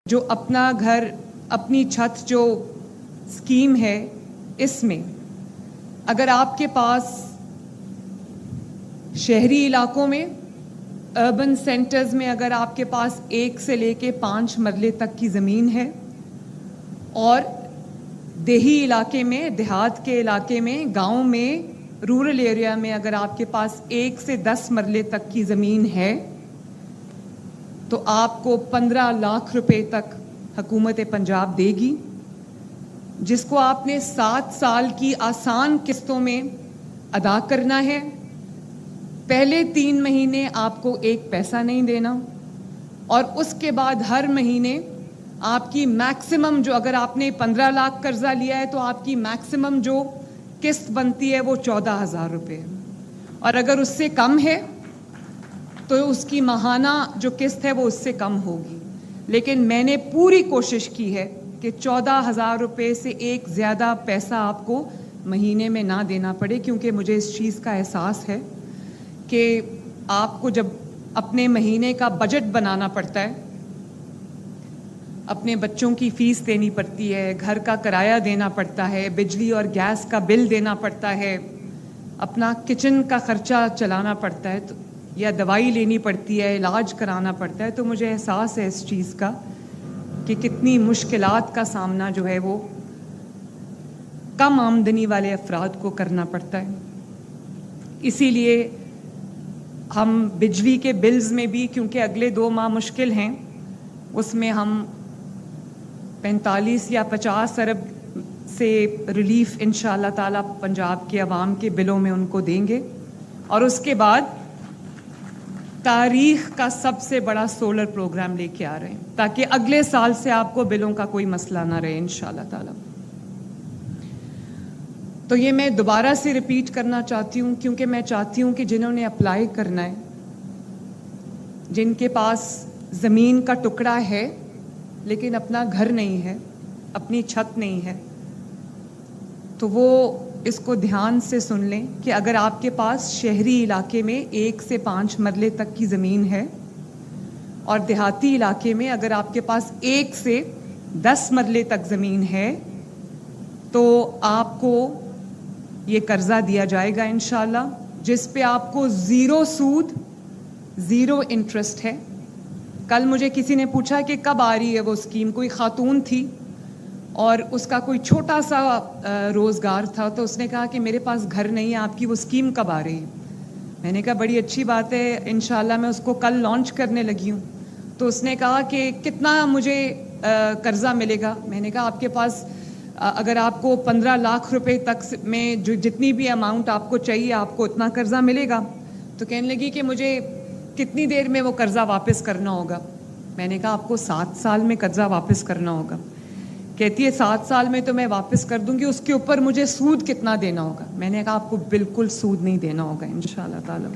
جو اپنا گھر اپنی چھت جو اسکیم ہے، اس میں اگر آپ کے پاس شہری علاقوں میں اربن سینٹرز میں اگر آپ کے پاس 1 سے لے کے 5 مرلے تک کی زمین ہے، اور دیہی علاقے میں، دیہات کے علاقے میں، گاؤں میں، رورل ایریا میں اگر آپ کے پاس 1 سے 10 مرلے تک کی زمین ہے، تو آپ کو 15 لاکھ روپے تک حکومت پنجاب دے گی، جس کو آپ نے 7 سال کی آسان قسطوں میں ادا کرنا ہے۔ پہلے 3 مہینے آپ کو 1 پیسہ نہیں دینا، اور اس کے بعد ہر مہینے آپ کی میکسیمم جو، اگر آپ نے 15 لاکھ قرضہ لیا ہے تو آپ کی میکسیمم جو قسط بنتی ہے وہ 14,000 روپے ہے، اور اگر اس سے کم ہے تو اس کی ماہانہ جو قسط ہے وہ اس سے کم ہوگی۔ لیکن میں نے پوری کوشش کی ہے کہ 14,000 روپے سے ایک زیادہ پیسہ آپ کو مہینے میں نہ دینا پڑے، کیونکہ مجھے اس چیز کا احساس ہے کہ آپ کو جب اپنے مہینے کا بجٹ بنانا پڑتا ہے، اپنے بچوں کی فیس دینی پڑتی ہے، گھر کا کرایہ دینا پڑتا ہے، بجلی اور گیس کا بل دینا پڑتا ہے، اپنا کچن کا خرچہ چلانا پڑتا ہے، یا دوائی لینی پڑتی ہے، علاج کرانا پڑتا ہے، تو مجھے احساس ہے اس چیز کا کہ کتنی مشکلات کا سامنا جو ہے وہ کم آمدنی والے افراد کو کرنا پڑتا ہے۔ اسی لیے ہم بجلی کے بلز میں بھی، کیونکہ اگلے 2 ماہ مشکل ہیں، اس میں ہم 45 یا 50 ارب سے ریلیف انشاءاللہ تعالی پنجاب کے عوام کے بلوں میں ان کو دیں گے، اور اس کے بعد تاریخ کا سب سے بڑا سولر پروگرام لے کے آ رہے ہیں، تاکہ اگلے سال سے آپ کو بلوں کا کوئی مسئلہ نہ رہے انشاءاللہ تعالی۔ تو یہ میں دوبارہ سے ریپیٹ کرنا چاہتی ہوں، کیونکہ میں چاہتی ہوں کہ جنہوں نے اپلائی کرنا ہے، جن کے پاس زمین کا ٹکڑا ہے لیکن اپنا گھر نہیں ہے، اپنی چھت نہیں ہے، تو وہ اس کو دھیان سے سن لیں کہ اگر آپ کے پاس شہری علاقے میں 1 سے 5 مرلے تک کی زمین ہے، اور دیہاتی علاقے میں اگر آپ کے پاس 1 سے 10 مرلے تک زمین ہے، تو آپ کو یہ قرضہ دیا جائے گا انشاءاللہ، جس پہ آپ کو 0 سود، 0 انٹرسٹ ہے۔ کل مجھے کسی نے پوچھا کہ کب آ رہی ہے وہ اسکیم، کوئی خاتون تھی اور اس کا کوئی چھوٹا سا روزگار تھا، تو اس نے کہا کہ میرے پاس گھر نہیں ہے، آپ کی وہ اسکیم کب آ رہی ہے؟ میں نے کہا بڑی اچھی بات ہے، انشاءاللہ میں اس کو کل لانچ کرنے لگی ہوں۔ تو اس نے کہا کہ کتنا مجھے قرضہ ملے گا؟ میں نے کہا آپ کے پاس اگر آپ کو 15 لاکھ روپے تک میں جو جتنی بھی اماؤنٹ آپ کو چاہیے، آپ کو اتنا قرضہ ملے گا؟ تو کہنے لگی کہ مجھے کتنی دیر میں وہ قرضہ واپس کرنا ہوگا؟ میں نے کہا آپ کو 7 سال میں قرضہ واپس کرنا ہوگا۔ کہتی ہے 7 سال میں تو میں واپس کر دوں گی، اس کے اوپر مجھے سود کتنا دینا ہوگا؟ میں نے کہا آپ کو بالکل سود نہیں دینا ہوگا انشاءاللہ تعالی۔